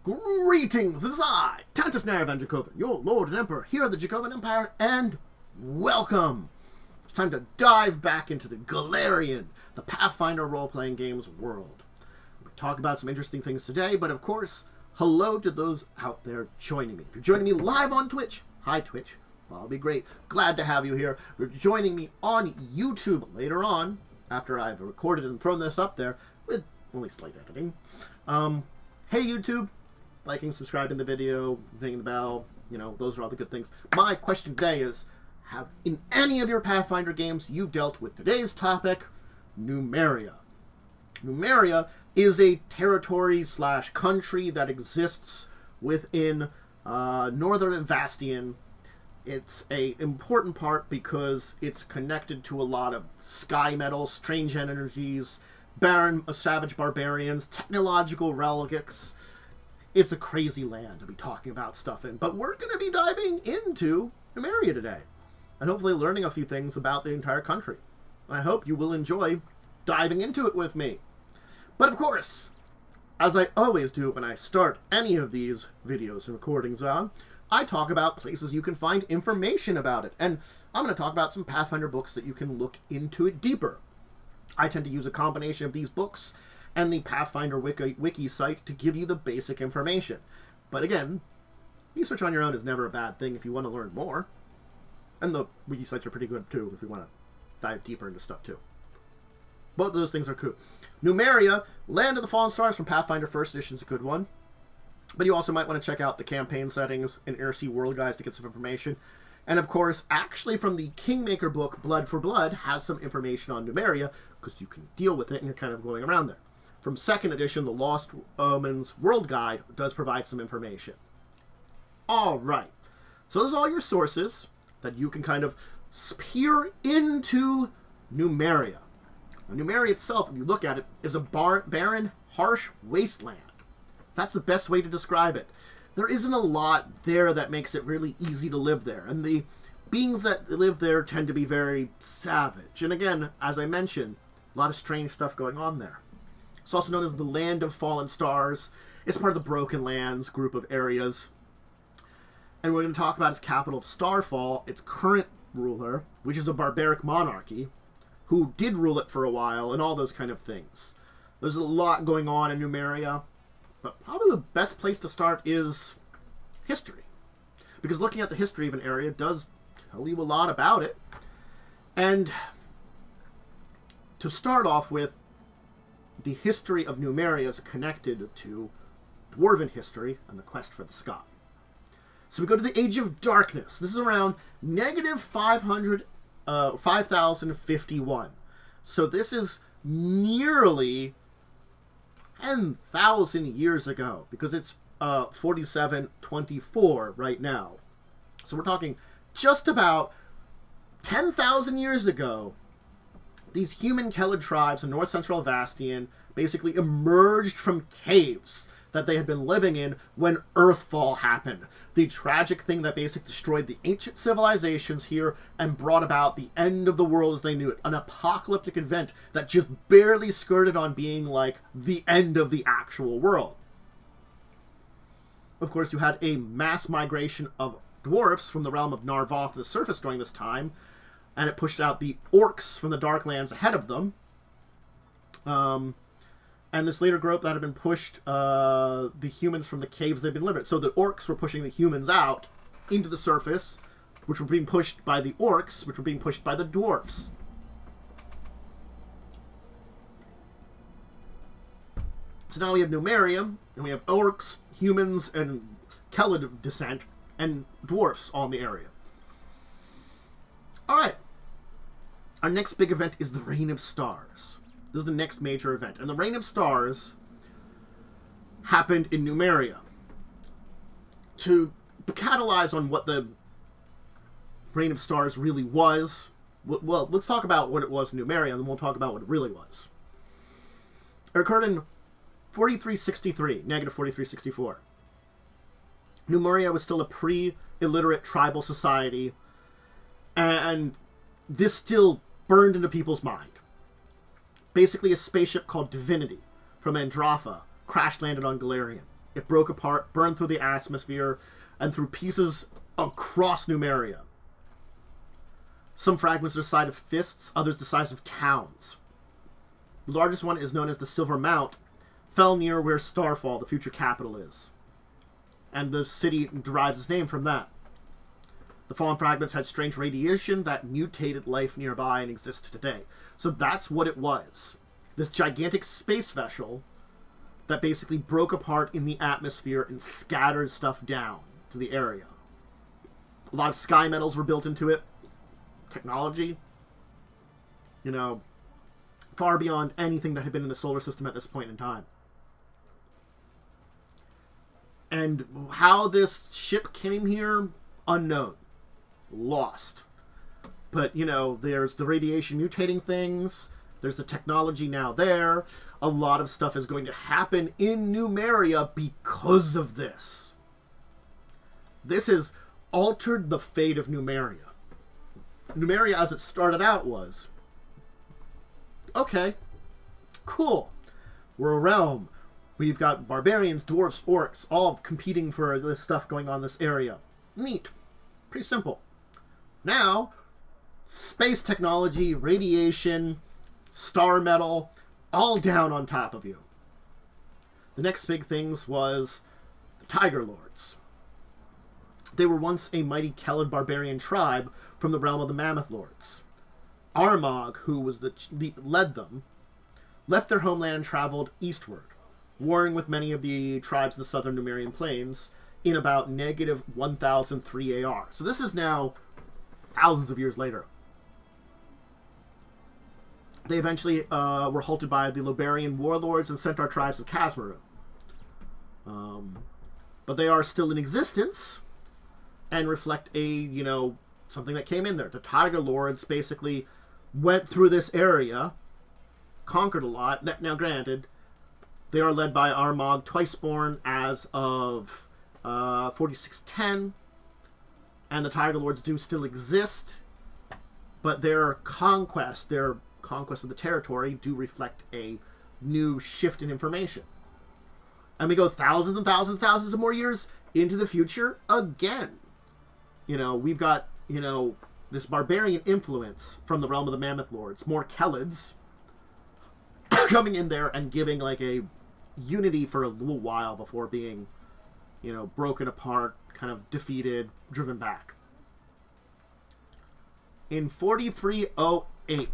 Greetings, this is I, Tantus Naravan Dracovin, your Lord and Emperor here at the Dracovin Empire, and welcome! It's time to dive back into the Golarion, the Pathfinder role-playing games world. We'll talk about some interesting things today, but of course, hello to those out there joining me. If you're joining me live on Twitch, hi Twitch, that'll be great. Glad to have you here. If you're joining me on YouTube later on, after I've recorded and thrown this up there, with only slight editing. Hey YouTube, liking, subscribing the video, ringing the bell, you know, those are all the good things. My question today is, have in any of your Pathfinder games you dealt with today's topic, Numeria? Numeria is a territory / country that exists within northern Vastian. It's a important part because it's connected to a lot of sky metal, strange energies, barren, savage barbarians, technological relics. It's a crazy land to be talking about stuff in, but we're going to be diving into Numeria today, and hopefully learning a few things about the entire country. I hope you will enjoy diving into it with me. But of course, as I always do when I start any of these videos and recordings on, I talk about places you can find information about it, and I'm going to talk about some Pathfinder books that you can look into it deeper. I tend to use a combination of these books and the Pathfinder wiki site to give you the basic information. But again, research on your own is never a bad thing if you want to learn more. And the wiki sites are pretty good too if you want to dive deeper into stuff too. Both of those things are cool. Numeria, Land of the Fallen Stars from Pathfinder 1st Edition is a good one. But you also might want to check out the campaign settings and Air-Sea World Guides to get some information. And of course, actually from the Kingmaker book, Blood for Blood, has some information on Numeria, because you can deal with it and you're kind of going around there. From 2nd edition, the Lost Omens World Guide does provide some information. Alright, so those are all your sources that you can kind of peer into Numeria. Now, Numeria itself, if you look at it, is a barren, harsh wasteland. That's the best way to describe it. There isn't a lot there that makes it really easy to live there, and the beings that live there tend to be very savage. And again, as I mentioned, a lot of strange stuff going on there. It's also known as the Land of Fallen Stars. It's part of the Broken Lands group of areas. And we're going to talk about its capital of Starfall, its current ruler, which is a barbaric monarchy, who did rule it for a while, and all those kind of things. There's a lot going on in Numeria, but probably the best place to start is history. Because looking at the history of an area does tell you a lot about it. And to start off with, the history of Numeria is connected to Dwarven history and the quest for the sky. So we go to the Age of Darkness. This is around negative 5051. So this is nearly 10,000 years ago, because it's 4724 right now. So we're talking just about 10,000 years ago. These human Kelid tribes in north-central Vastian basically emerged from caves that they had been living in when Earthfall happened. The tragic thing that basically destroyed the ancient civilizations here and brought about the end of the world as they knew it. An apocalyptic event that just barely skirted on being like the end of the actual world. Of course, you had a mass migration of dwarfs from the realm of Narvoth to the surface during this time, and it pushed out the orcs from the Darklands ahead of them. And this later group that had been pushed the humans from the caves they've been living in. So the orcs were pushing the humans out into the surface, which were being pushed by the orcs, which were being pushed by the dwarfs. So now we have Numeria, and we have orcs, humans, and Kelid descent, and dwarfs all in the area. Alright. Our next big event is the Reign of Stars. This is the next major event. And the Reign of Stars happened in Numeria. To catalyze on what the Reign of Stars really was, well, let's talk about what it was in Numeria, and then we'll talk about what it really was. It occurred in 4363, negative 4364. Numeria was still a pre-illiterate tribal society, and this still burned into people's mind. Basically, a spaceship called Divinity from Andrafa crash landed on Golarion. It broke apart, burned through the atmosphere, and threw pieces across Numeria. Some fragments are the size of fists, others the size of towns. The largest one is known as the Silver Mount, fell near where Starfall, the future capital, is. And the city derives its name from that. The fallen fragments had strange radiation that mutated life nearby and exists today. So that's what it was. This gigantic space vessel that basically broke apart in the atmosphere and scattered stuff down to the area. A lot of sky metals were built into it. Technology, you know, far beyond anything that had been in the solar system at this point in time. And how this ship came here, unknown. Lost. But, you know, there's the radiation mutating things. There's the technology now there. A lot of stuff is going to happen in Numeria because of this. This has altered the fate of Numeria. Numeria, as it started out, was, okay, cool. We're a realm. We've got barbarians, dwarves, orcs, all competing for this stuff going on in this area. Neat. Pretty simple. Now, space technology, radiation, star metal, all down on top of you. The next big things was the Tiger Lords. They were once a mighty Kelid barbarian tribe from the realm of the Mammoth Lords. Armagh, who was led them, left their homeland and traveled eastward, warring with many of the tribes of the southern Numerian plains in about negative 1003 AR. So this is now thousands of years later. They eventually were halted by the Lobarian warlords and centaur tribes of Casmaru. But they are still in existence and reflect a, you know, something that came in there. The Tiger Lords basically went through this area, conquered a lot. Now, granted, they are led by Armagh Twiceborn as of 4610, and the Tiger Lords do still exist, but their conquest of the territory do reflect a new shift in information. And we go thousands and thousands and thousands of more years into the future again. You know, we've got, you know, this barbarian influence from the realm of the Mammoth Lords, more Kelids coming in there and giving like a unity for a little while before being, you know, broken apart, kind of defeated, driven back. In 4308,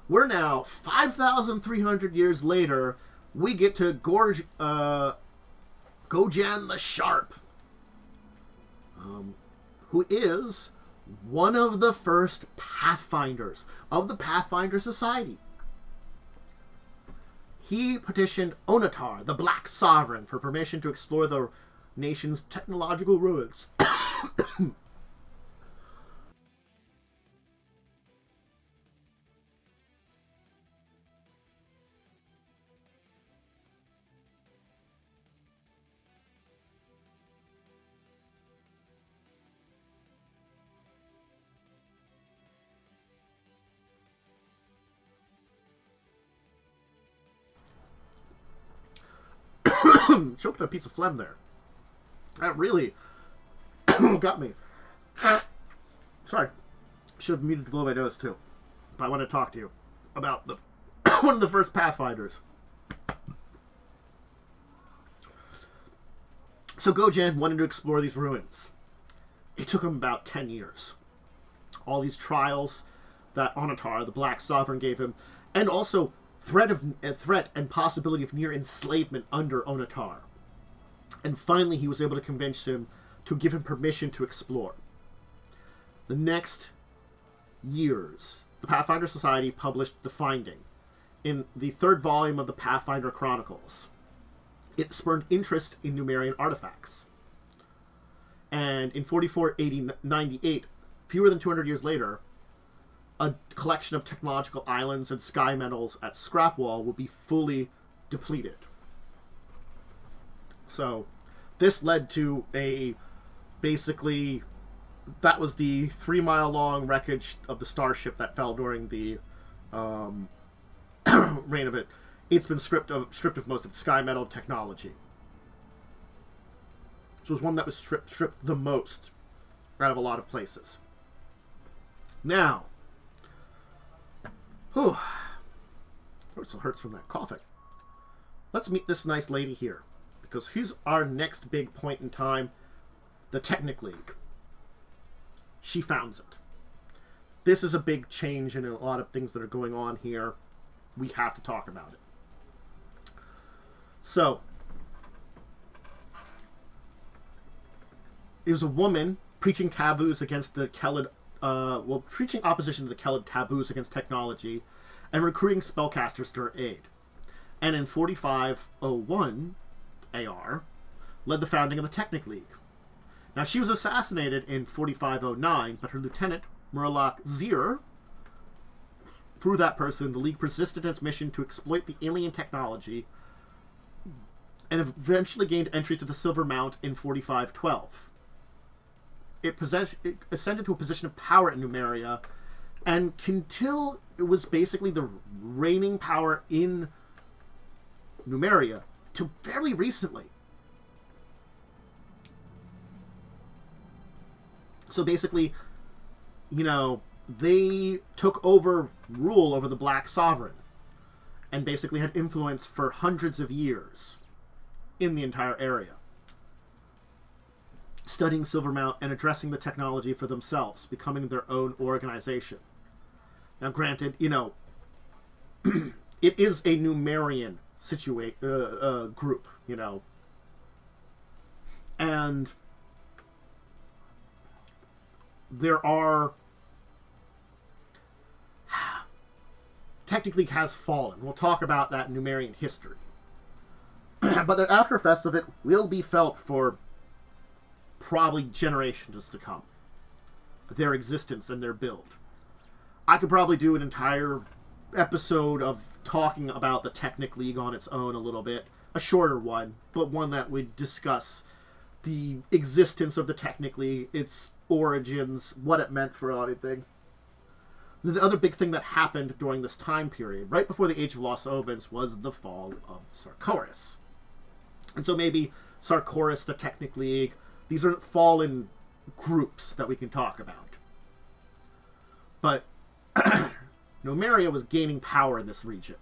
we're now 5,300 years later, we get to Gojan the Sharp, who is one of the first Pathfinders of the Pathfinder Society. He petitioned Onatar, the Black Sovereign, for permission to explore the nation's technological ruins. Choked on a piece of phlegm there. That really got me. Sorry. Should have muted to blow my nose too. But I want to talk to you about the one of the first Pathfinders. So Gojan wanted to explore these ruins. It took him about 10 years. All these trials that Onatar, the Black Sovereign, gave him, and also threat and possibility of near enslavement under Onatar. And finally he was able to convince him to give him permission to explore. The next years, the Pathfinder Society published The Finding in the third volume of the Pathfinder Chronicles. It spurned interest in Numerian artifacts. And in 4498, fewer than 200 years later, a collection of technological islands and sky metals at Scrapwall will be fully depleted. So this led to basically, that was the 3-mile-long wreckage of the starship that fell during the reign of it. It's been stripped of most of the sky metal technology. So it was one that was stripped the most out of a lot of places. Now, whew, hurts from that coughing. Let's meet this nice lady here, because here's our next big point in time, the Technic League. She founds it. This is a big change in a lot of things that are going on here. We have to talk about it. So, it was a woman preaching taboos against the Kelid, preaching opposition to the Kelid taboos against technology, and recruiting spellcasters to her aid. And in 4501 AR, led the founding of the Technic League. Now, she was assassinated in 4509, but her lieutenant, Murloc Zir, through that person, the League persisted in its mission to exploit the alien technology and eventually gained entry to the Silver Mount in 4512. It ascended to a position of power in Numeria, and until it was basically the reigning power in Numeria till fairly recently. So basically, you know, they took over rule over the Black Sovereign and basically had influence for hundreds of years in the entire area, studying Silvermount and addressing the technology for themselves, becoming their own organization. Now, granted, you know, it is a Numerian group, you know, and there are Technic League has fallen. We'll talk about that in Numerian history. But the after effects of it will be felt for probably generations to come. Their existence and their build. I could probably do an entire episode of talking about the Technic League on its own a little bit. A shorter one, but one that would discuss the existence of the Technic League, its origins, what it meant for everything. The other big thing that happened during this time period, right before the Age of Lost Omens, was the fall of Sarkoris. And so maybe Sarkoris, the Technic League, these are fallen groups that we can talk about. But Numeria was gaining power in this region.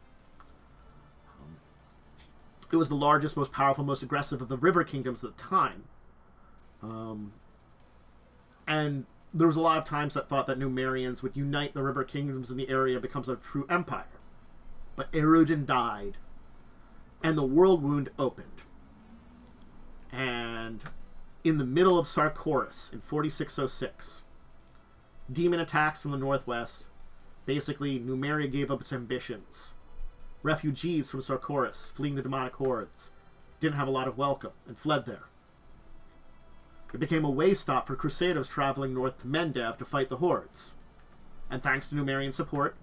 It was the largest, most powerful, most aggressive of the river kingdoms at the time. And there was a lot of times that thought that Numerians would unite the river kingdoms in the area and become a true empire. But Erudin died, and the world wound opened. And in the middle of Sarkoris, in 4606, demon attacks from the northwest, basically Numeria gave up its ambitions. Refugees from Sarkoris, fleeing the demonic hordes, didn't have a lot of welcome, and fled there. It became a way stop for crusaders traveling north to Mendev to fight the hordes. And thanks to Numerian support,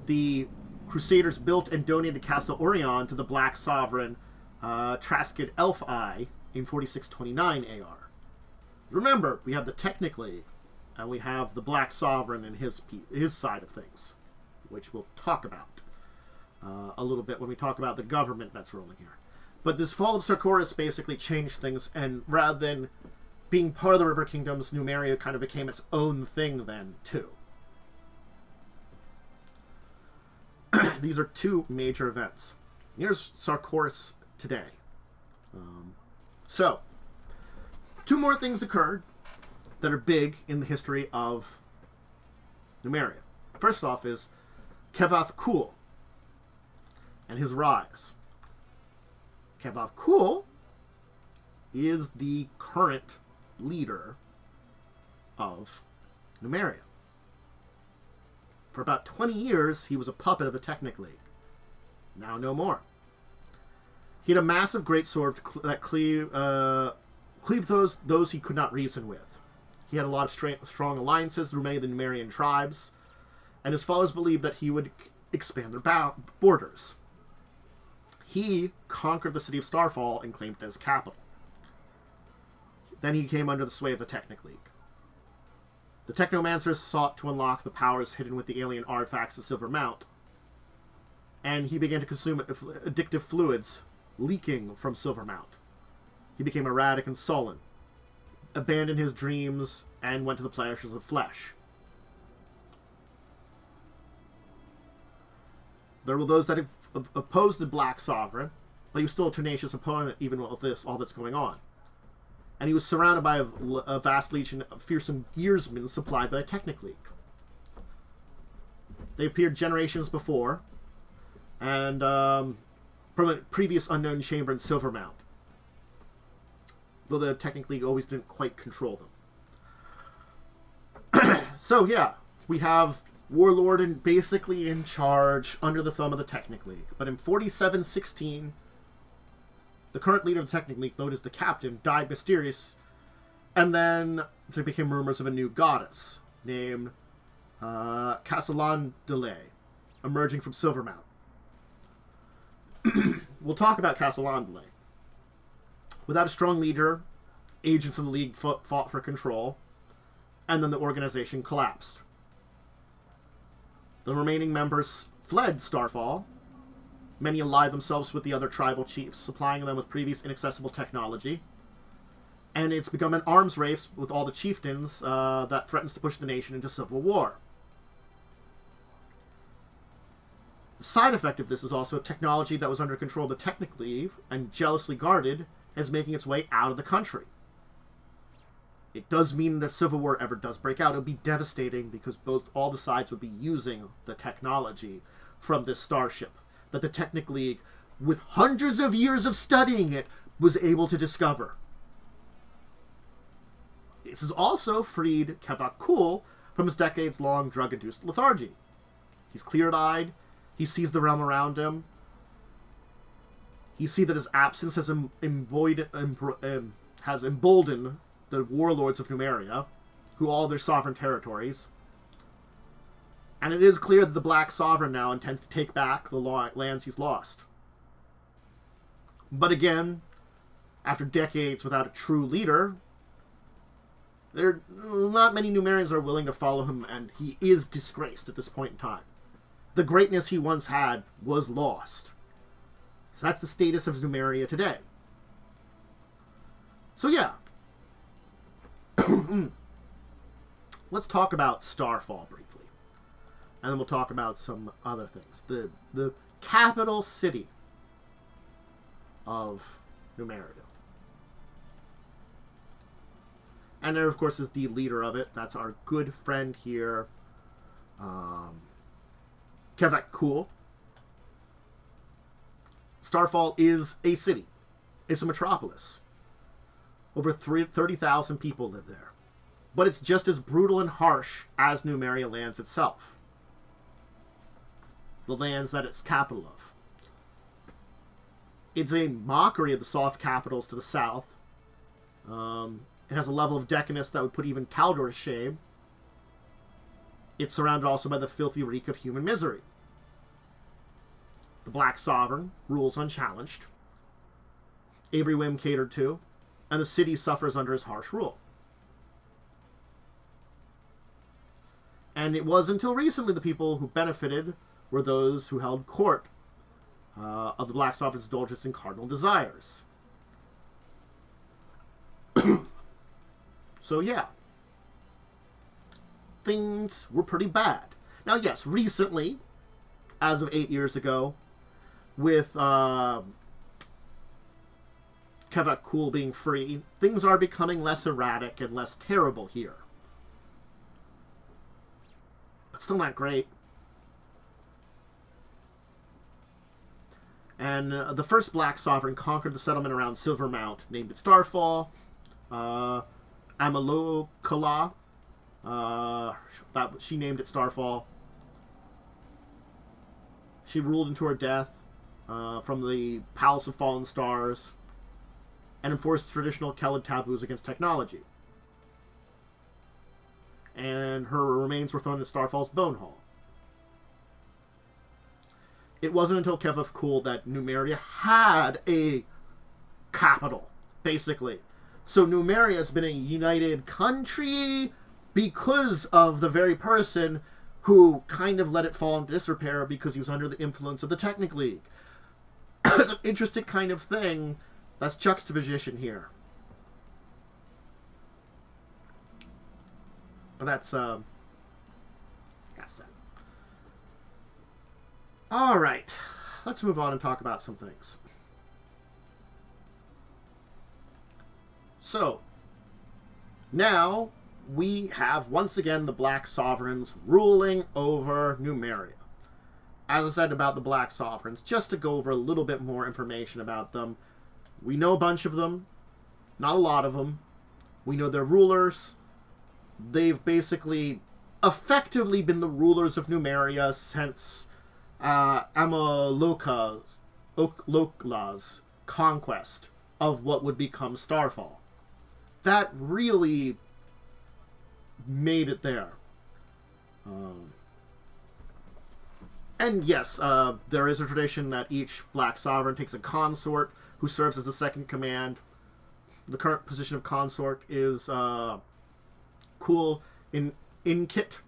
the crusaders built and donated Castle Orion to the Black Sovereign Traskid Elf-Eye in 4629 AR. Remember, we have the Technic League, and we have the Black Sovereign and his side of things, which we'll talk about a little bit when we talk about the government that's ruling here. But this fall of Sarkoris basically changed things, and rather than being part of the River Kingdoms, Numeria kind of became its own thing then, too. These are two major events. Here's Sarkoris today. So, two more things occurred that are big in the history of Numeria. First off is Kevoth Kul and his rise. Kevoth Kul is the current leader of Numeria. For about 20 years, he was a puppet of the Technic League. Now no more. He had a massive greatsword that cleaved those he could not reason with. He had a lot of strong alliances through many of the Numerian tribes, and his followers believed that he would expand their borders. He conquered the city of Starfall and claimed it as capital. Then he came under the sway of the Technic League. The Technomancers sought to unlock the powers hidden with the alien artifacts of Silver Mount, and he began to consume addictive fluids leaking from Silvermount. He became erratic and sullen, abandoned his dreams, and went to the pleasures of flesh. There were those that opposed the Black Sovereign, but he was still a tenacious opponent even with this, all that's going on. And he was surrounded by a vast legion of fearsome gearsmen supplied by the Technic League. They appeared generations before, and from a previous unknown chamber in Silvermount, though the Technic League always didn't quite control them. So yeah, we have Warlord and basically in charge under the thumb of the Technic League. But in 4716, the current leader of the Technic League, known as the Captain, died mysterious, and then there became rumors of a new goddess named Castellandele emerging from Silvermount. We'll talk about Castellandele. Without a strong leader, agents of the League fought for control, and then the organization collapsed. The remaining members fled Starfall. Many allied themselves with the other tribal chiefs, supplying them with previous inaccessible technology. And it's become an arms race with all the chieftains that threatens to push the nation into civil war. The side effect of this is also technology that was under control of the Technic League and jealously guarded is making its way out of the country. It does mean that civil war ever does break out, it would be devastating because all the sides would be using the technology from this starship that the Technic League, with hundreds of years of studying it, was able to discover. This has also freed Kevoth Kul from his decades-long drug-induced lethargy. He's clear-eyed, he sees the realm around him, he sees that his absence has emboldened the warlords of Numeria, who all their sovereign territories. And it is clear that the Black Sovereign now intends to take back the lands he's lost. But again, after decades without a true leader, not many Numerians are willing to follow him, and he is disgraced at this point in time. The greatness he once had was lost. So that's the status of Numeria today. So yeah. Let's talk about Starfall briefly. And then we'll talk about some other things. The capital city of Numeria. And there, of course, is the leader of it. That's our good friend here, Kevoth Kul. Starfall is a city. It's a metropolis. Over 30,000 people live there. But it's just as brutal and harsh as Numeria lands itself. The lands that it's capital of. It's a mockery of the soft capitals to the south. It has a level of decadence that would put even Taldor to shame. It's surrounded also by the filthy reek of human misery. The Black Sovereign rules unchallenged. Every whim catered to. And the city suffers under his harsh rule. And it was until recently the people who benefited were those who held court of the Black Sovereign's indulgence and cardinal desires. So yeah, things were pretty bad. Now yes, recently, as of 8 years ago, with Kevoth Kul being free, things are becoming less erratic and less terrible here. But still not great. And the first Black Sovereign conquered the settlement around Silvermount, named it Starfall. Amalokala, she named it Starfall. She ruled into her death from the Palace of Fallen Stars and enforced traditional Kelid taboos against technology. And her remains were thrown in Starfall's Bone Hall. It wasn't until Kevoth Kul that Numeria had a capital, basically. So Numeria has been a united country because of the very person who kind of let it fall into disrepair because he was under the influence of the Technic League. It's an interesting kind of thing that's juxtaposition here. But that's that. All right, let's move on and talk about some things. So, now we have once again the Black Sovereigns ruling over Numeria. As I said about the Black Sovereigns, just to go over a little bit more information about them, we know a bunch of them, not a lot of them. We know their rulers. They've basically effectively been the rulers of Numeria since Amalokala's conquest of what would become Starfall. That really made it there. And yes, there is a tradition that each Black Sovereign takes a consort who serves as the second command. The current position of consort is Kul in Inkit.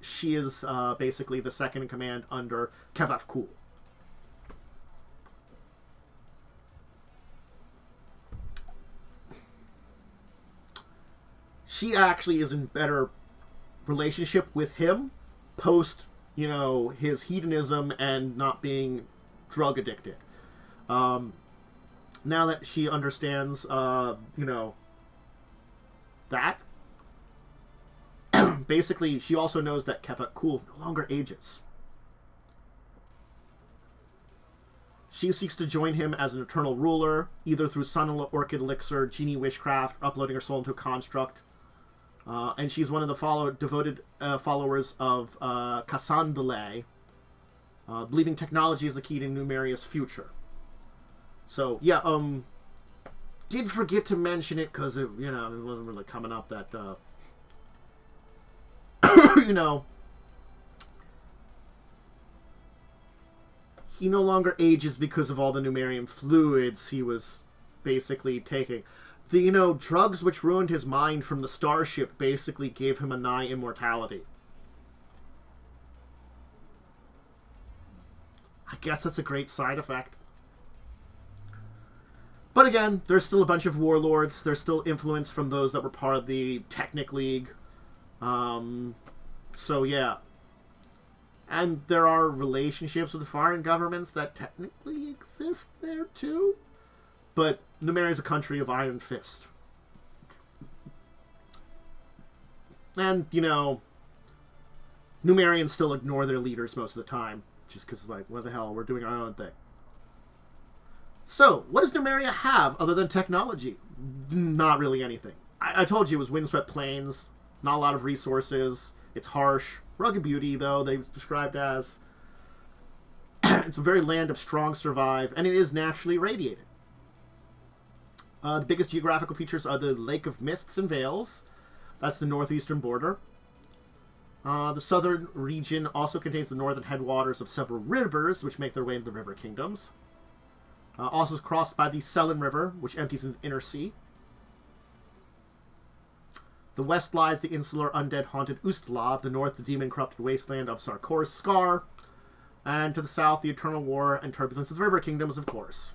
She is basically the second in command under Kevoth Kul. She actually is in better relationship with him post, his hedonism and not being drug addicted. Now that she understands, that, basically, she also knows that Kevoth Kul no longer ages. She seeks to join him as an eternal ruler, either through Sun Orchid Elixir, Genie Wishcraft, or uploading her soul into a construct. And she's one of the devoted followers of Cassandale, believing technology is the key to Numeria's future. So, yeah, did forget to mention it because, it wasn't really coming up that, he no longer ages because of all the Numerian fluids he was basically taking. The, drugs which ruined his mind from the starship basically gave him a nigh immortality. I guess that's a great side effect. But again, there's still a bunch of warlords. There's still influence from those that were part of the Technic League. So yeah. And there are relationships with foreign governments that technically exist there too. But Numeria is a country of Iron Fist. And, Numerians still ignore their leaders most of the time. Just because, what the hell, we're doing our own thing. So, what does Numeria have other than technology? Not really anything. I told you it was windswept plains, not a lot of resources, it's harsh, rugged beauty, though, they've described as. It's a very land of strong survive, and it is naturally radiated. The biggest geographical features are the Lake of Mists and Veils. That's the northeastern border. The southern region also contains the northern headwaters of several rivers, which make their way into the river kingdoms. Also is crossed by the Selen River, which empties into the inner sea. The west lies the insular undead-haunted Ustlav, the north the demon-corrupted wasteland of Sarkor's Scar, and to the south the eternal war and turbulence of the river kingdoms, of course.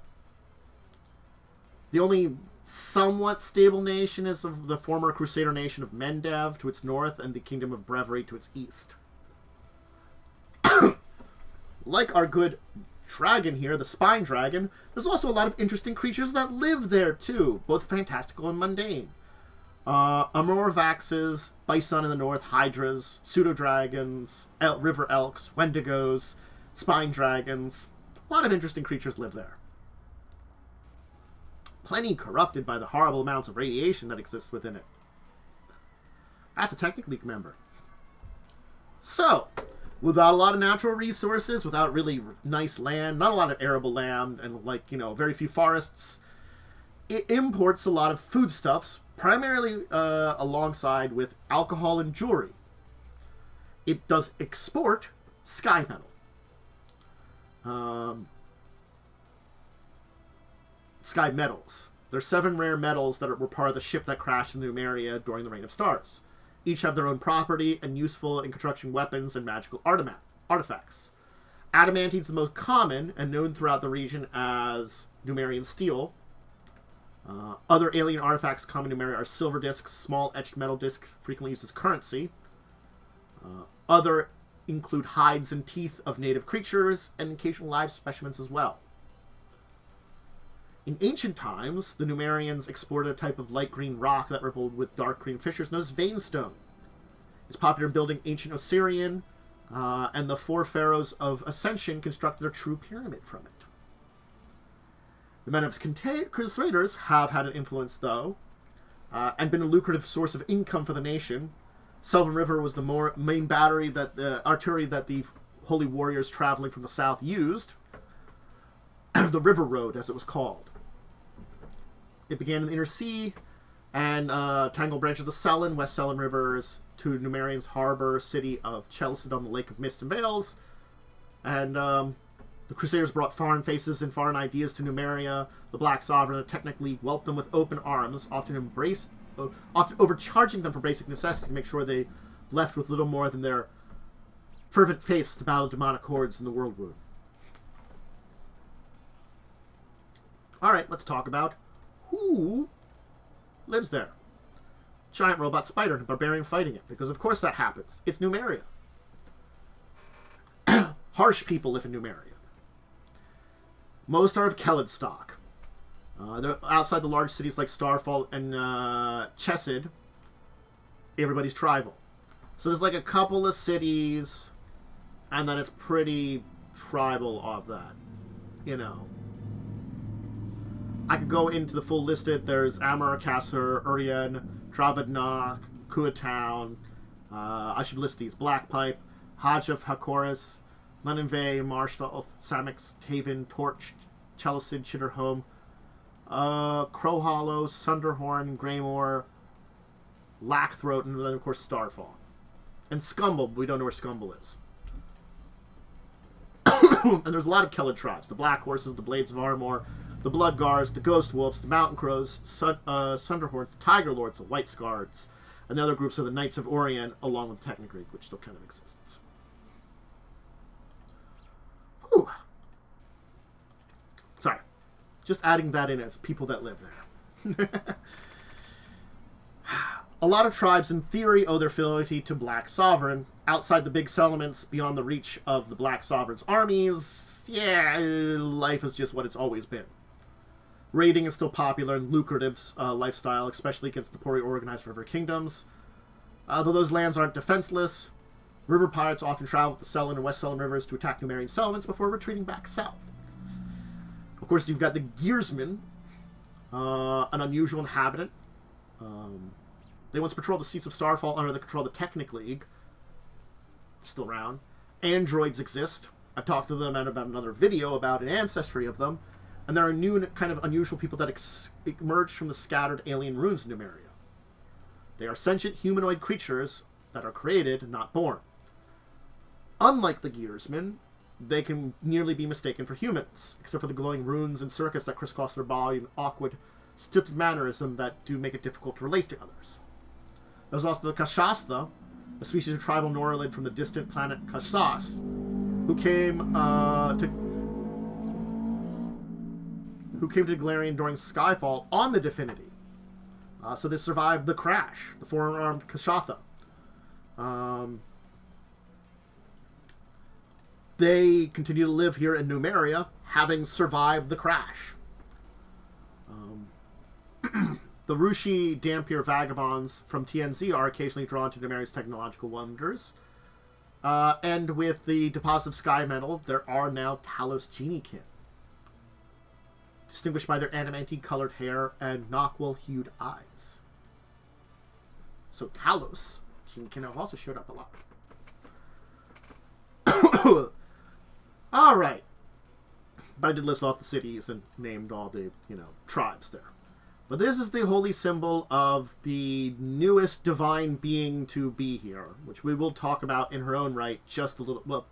The only somewhat stable nation is of the former Crusader nation of Mendev to its north and the Kingdom of Breviary to its east. Like our good dragon here, the Spine Dragon, there's also a lot of interesting creatures that live there too, both fantastical and mundane. Amorvaxes, Bison in the north, Hydras, Pseudo-dragons, River Elks, Wendigos, Spine Dragons. A lot of interesting creatures live there. Plenty corrupted by the horrible amounts of radiation that exists within it. That's a Technic League member. So, without a lot of natural resources, without really nice land, not a lot of arable land, and very few forests, it imports a lot of foodstuffs, primarily alongside with alcohol and jewelry. It does export sky metal. Sky metals. There's 7 rare metals that were part of the ship that crashed in Numeria during the Reign of Stars. Each have their own property and useful in construction weapons and magical artifacts. Adamantine is the most common and known throughout the region as Numerian steel. Other alien artifacts common in Numeria are silver discs, small etched metal discs frequently used as currency. Other include hides and teeth of native creatures and occasional live specimens as well. In ancient times, the Numerians explored a type of light green rock that rippled with dark green fissures known as veinstone. It's popular in building ancient Osirian, and the four pharaohs of Ascension constructed their true pyramid from it. The men of Crusaders have had an influence, though, and been a lucrative source of income for the nation. Sylvan River was the main battery that the artillery that the holy warriors traveling from the south used. The River Road, as it was called. It began in the Inner Sea and tangled branches of the Selin, West Selin rivers, to Numerian's harbor city of Chelsid on the Lake of Mist and Veils. And the Crusaders brought foreign faces and foreign ideas to Numeria. The Black Sovereign and the Technic League welcomed them with open arms, often overcharging them for basic necessities to make sure they left with little more than their fervent faiths to battle demonic hordes in the world wound. Alright, let's talk about who lives there. Giant robot spider and a barbarian fighting it, because of course that happens. It's Numeria. Harsh people live in Numeria. Most are of Kelid stock. They're outside the large cities like Starfall and Chesed. Everybody's tribal. So there's like a couple of cities, and then it's pretty tribal of that. You know. I could go into the full listed. There's Amaracasser, Urian, Dravadnak, Kuatown. I should list these. Blackpipe, Hajj of Hakoris, Lenenvey, Marshall, Samix, Haven, Torch, Chelsid, Chitterhome, Crow Hollow, Sunderhorn, Greymore, Lackthroat, and then of course Starfall. And Scumble, we don't know where Scumble is. And there's a lot of Kelid tribes. The Black Horses, the Blades of Armor, the Blood Guards, the Ghost Wolves, the Mountain Crows, Sunderhorns, the Tiger Lords, the White Scards, and the other groups are the Knights of Orient, along with Technic League, which still kind of exists. Whew. Sorry. Just adding that in as people that live there. A lot of tribes, in theory, owe their fealty to Black Sovereign. Outside the big settlements, beyond the reach of the Black Sovereign's armies, yeah, life is just what it's always been. Raiding is still popular and lucrative lifestyle, especially against the poorly organized river kingdoms. Though those lands aren't defenseless, river pirates often travel with the Selin and West Selin rivers to attack Numerian settlements before retreating back south. Of course, you've got the Gearsmen, an unusual inhabitant. They once patrolled the seats of Starfall under the control of the Technic League. Still around. Androids exist. I've talked to them about another video about an ancestry of them. And there are new kind of unusual people that emerged from the scattered alien ruins in Numeria. They are sentient humanoid creatures that are created, not born. Unlike the Gearsmen, they can nearly be mistaken for humans, except for the glowing runes and circuits that crisscross their body in awkward, stilted mannerism that do make it difficult to relate to others. There's also the Kashasta, a species of tribal Norlid from the distant planet Kashas, who came to Golarion during Skyfall on the Divinity. So they survived the crash, the four-armed Kashatha. They continue to live here in Numeria, having survived the crash. The Rushi Dampier vagabonds from TNZ are occasionally drawn to Numeria's technological wonders. And with the deposit of sky metal, there are now Talos Geniekin, distinguished by their adamantine-colored hair and Nockwell-hued eyes. So Talos Geniekin have also showed up a lot. Alright. But I did list off the cities and named all the, tribes there. But this is the holy symbol of the newest divine being to be here, which we will talk about in her own right just a little. Well,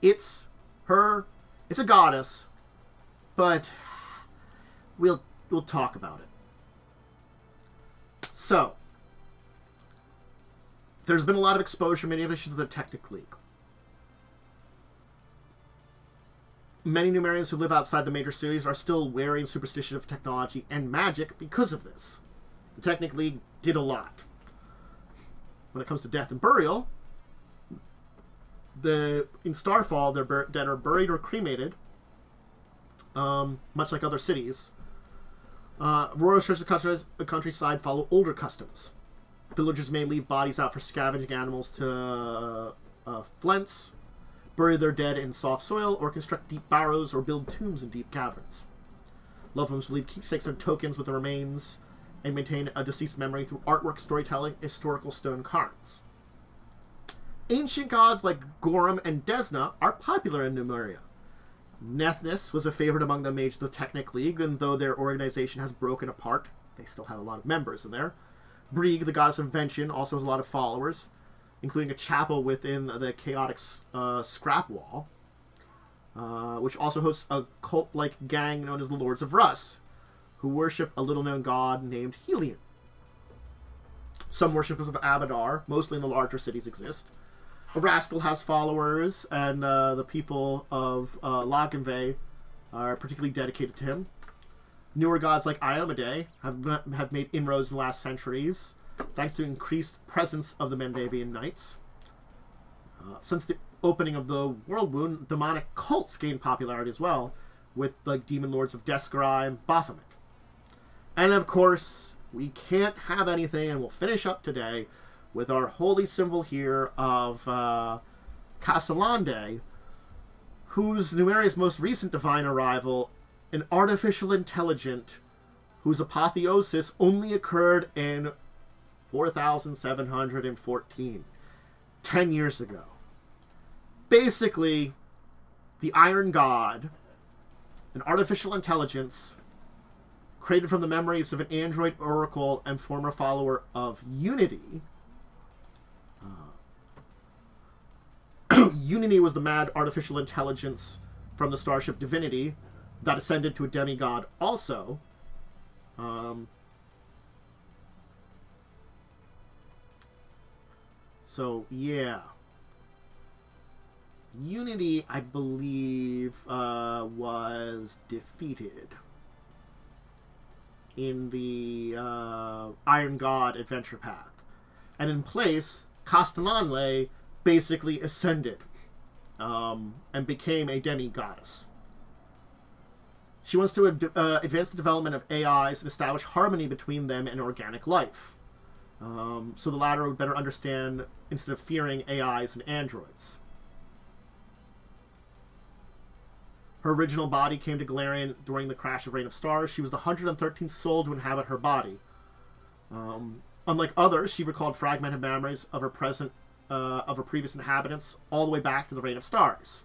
it's her. It's a goddess, but we'll talk about it. So, there's been a lot of exposure, many of issues of the Technic League. Many Numerians who live outside the major cities are still wary and superstitious of technology and magic because of this. The Technic League did a lot. When it comes to death and burial, in Starfall, their dead are buried or cremated, much like other cities. Rural churches of the countryside follow older customs. Villagers may leave bodies out for scavenging animals to flints, bury their dead in soft soil, or construct deep barrows or build tombs in deep caverns. Loved ones leave keepsakes and tokens with the remains and maintain a deceased memory through artwork, storytelling, historical stone cards. Ancient gods like Gorum and Desna are popular in Numeria. Nethnis was a favorite among the mages of the Technic League, and though their organization has broken apart, they still have a lot of members in there. Brieg, the goddess of invention, also has a lot of followers, including a chapel within the chaotic scrap wall, which also hosts a cult-like gang known as the Lords of Russ, who worship a little-known god named Helion. Some worshippers of Abadar, mostly in the larger cities, exist. Erastil has followers, and the people of Lagenve are particularly dedicated to him. Newer gods like Iomade have made inroads in the last centuries, thanks to increased presence of the Mendavian Knights. Since the opening of the World Wound, demonic cults gained popularity as well, with the demon lords of Descarai and Baphomet. And of course, we can't have anything, and we'll finish up today with our holy symbol here of Castellande, whose Numeria's most recent divine arrival, an artificial intelligent whose apotheosis only occurred in 4,714, 10 years ago. Basically, the Iron God, an artificial intelligence created from the memories of an android oracle and former follower of Unity. Unity was the mad artificial intelligence from the starship Divinity that ascended to a demigod also. So, yeah. Unity, I believe, was defeated in the Iron God adventure path. And in place, Castellanle basically ascended and became a demi-goddess. She wants to advance the development of AIs and establish harmony between them and organic life. So the latter would better understand instead of fearing AIs and androids. Her original body came to Golarion during the crash of Reign of Stars. She was the 113th soul to inhabit her body. Unlike others, she recalled fragmented memories of her previous inhabitants all the way back to the Reign of Stars.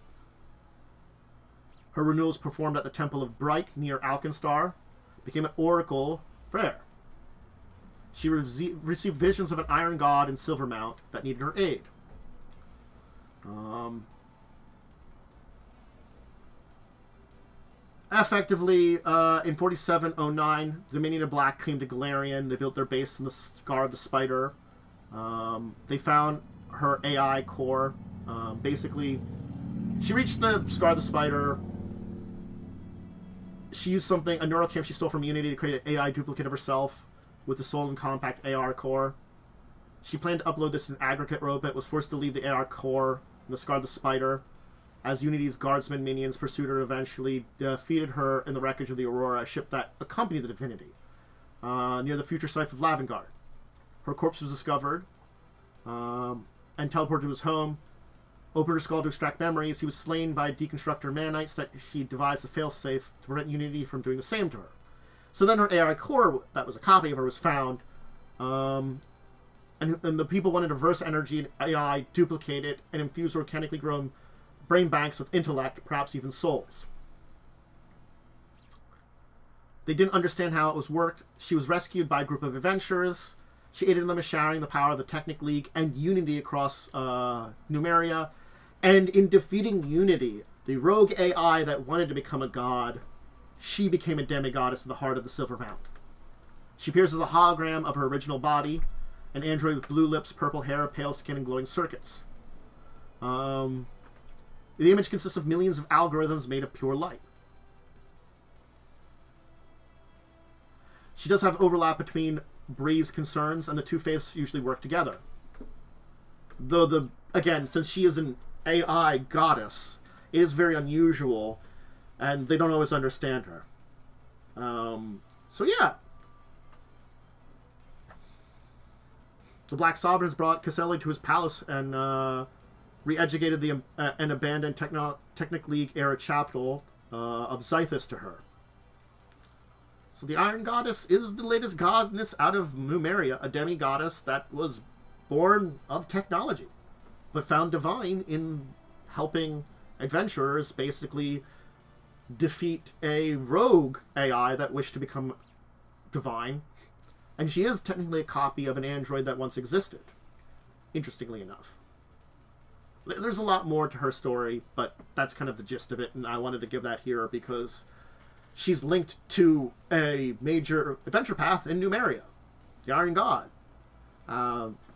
Her renewals performed at the Temple of Bright near Alkenstar became an oracle prayer. She received visions of an iron god in Silvermount that needed her aid. Effectively, in 4709, the Dominion of Black came to Golarion. They built their base in the Scar of the Spider. They found her AI core. Basically, she reached the Scar of the Spider. She used a neurochem she stole from Unity to create an AI duplicate of herself with the Soul and Compact AR core. She planned to upload this in an aggregate robot, was forced to leave the AR core in the Scar of the Spider, as Unity's guardsmen minions pursued her and eventually defeated her in the wreckage of the Aurora, a ship that accompanied the Divinity, near the future site of Lavengard. Her corpse was discovered and teleported to his home. Opened her skull to extract memories. He was slain by deconstructor nanites that she devised a failsafe to prevent Unity from doing the same to her. So then her AI core, that was a copy of her, was found. And the people wanted to reverse energy and AI, duplicate it, and infuse organically grown brain banks with intellect, perhaps even souls. They didn't understand how it was worked. She was rescued by a group of adventurers. She aided them in sharing the power of the Technic League and Unity across Numeria. And in defeating Unity, the rogue AI that wanted to become a god, she became a demigoddess in the heart of the Silvermount. She appears as a hologram of her original body, an android with blue lips, purple hair, pale skin, and glowing circuits. The image consists of millions of algorithms made of pure light. She does have overlap between Bree's concerns, and the two faiths usually work together. Though, again, since she is an AI goddess, it is very unusual, and they don't always understand her. So yeah. The Black Sovereign has brought Caselli to his palace and re-educated the an abandoned Technic League era chapel of Zythus to her. So the Iron Goddess is the latest goddess out of Numeria, a demi-goddess that was born of technology, but found divine in helping adventurers basically defeat a rogue AI that wished to become divine. And she is technically a copy of an android that once existed, interestingly enough. There's a lot more to her story, but that's kind of the gist of it, and I wanted to give that here because she's linked to a major adventure path in Numeria, the Iron God.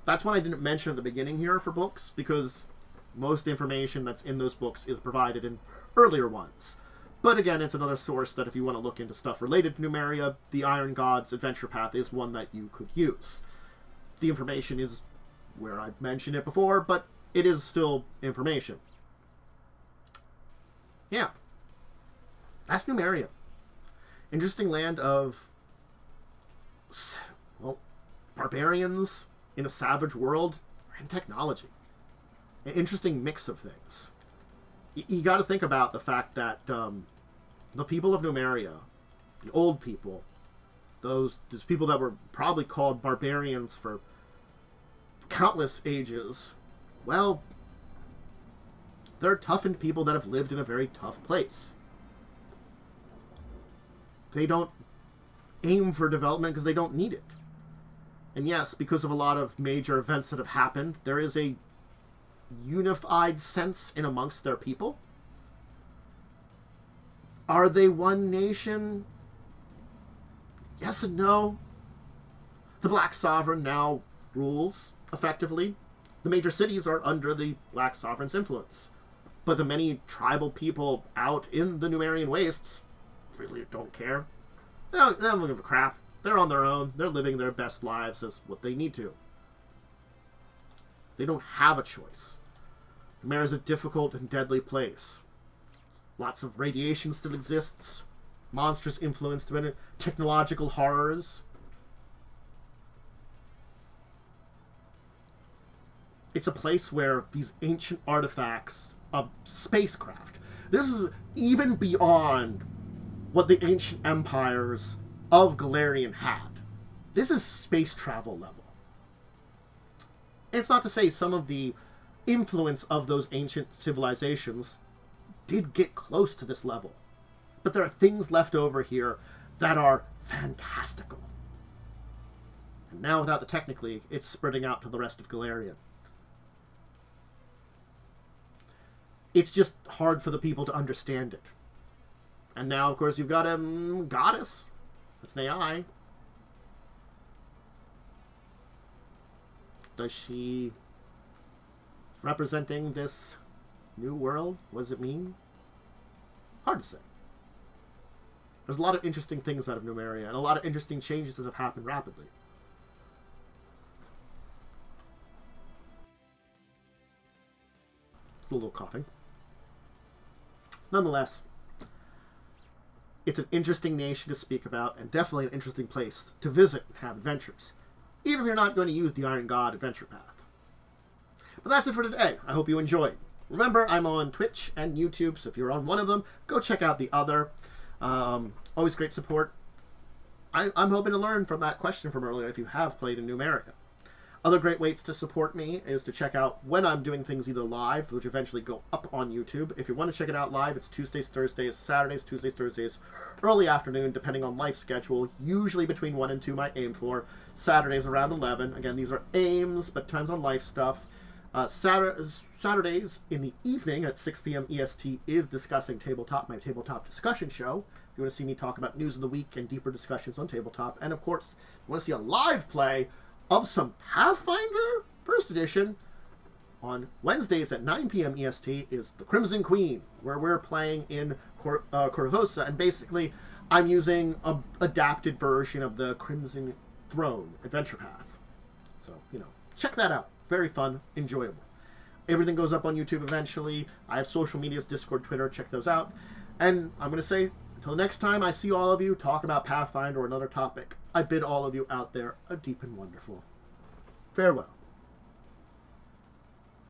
That's one I didn't mention at the beginning here for books, because most of the information that's in those books is provided in earlier ones. But again, it's another source that if you want to look into stuff related to Numeria, the Iron God's adventure path is one that you could use. The information is where I've mentioned it before, but it is still information. Yeah. That's Numeria. Interesting land of, well, barbarians in a savage world and technology. An interesting mix of things. You got to think about the fact that the people of Numeria, the old people, those people that were probably called barbarians for countless ages, well, they're toughened people that have lived in a very tough place. They don't aim for development because they don't need it. And yes, because of a lot of major events that have happened, there is a unified sense in amongst their people. Are they one nation? Yes and no. The Black Sovereign now rules, effectively. The major cities are under the Black Sovereign's influence. But the many tribal people out in the Numerian wastes really don't care. They don't give a crap. They're on their own. They're living their best lives as what they need to. They don't have a choice. Numeria is a difficult and deadly place. Lots of radiation still exists. Monstrous influence to technological horrors. It's a place where these ancient artifacts of spacecraft. This is even beyond what the ancient empires of Golarion had. This is space travel level. It's not to say some of the influence of those ancient civilizations did get close to this level. But there are things left over here that are fantastical. And now without the Technic League, it's spreading out to the rest of Golarion. It's just hard for the people to understand it. And now, of course, you've got a goddess. That's an AI. Does she representing this new world? What does it mean? Hard to say. There's a lot of interesting things out of Numeria, and a lot of interesting changes that have happened rapidly. A little coughing. Nonetheless, it's an interesting nation to speak about, and definitely an interesting place to visit and have adventures, even if you're not going to use the Iron God adventure path. But that's it for today. I hope you enjoyed. Remember, I'm on Twitch and YouTube, so if you're on one of them, go check out the other. Always great support. I'm hoping to learn from that question from earlier if you have played in Numeria. Other great ways to support me is to check out when I'm doing things either live, which eventually go up on YouTube. If you want to check it out live, it's Tuesdays, Thursdays, Saturdays, Tuesdays, Thursdays, early afternoon, depending on life schedule. Usually between 1 and 2 I aim for. Saturdays around 11. Again, these are aims, but depends on life stuff. Saturdays in the evening at 6 p.m. EST is Discussing Tabletop, my tabletop discussion show. If you want to see me talk about news of the week and deeper discussions on tabletop. And of course, if you want to see a live play of some Pathfinder 1st edition, On Wednesdays at 9 p.m. EST is the Crimson Queen, where we're playing in Corvosa, and basically I'm using an adapted version of the Crimson Throne adventure path. So, check that out. Very fun, enjoyable. Everything goes up on YouTube eventually. I have social medias, Discord, Twitter, check those out. And I'm going to say, until next time I see all of you talk about Pathfinder or another topic, I bid all of you out there a deep and wonderful farewell.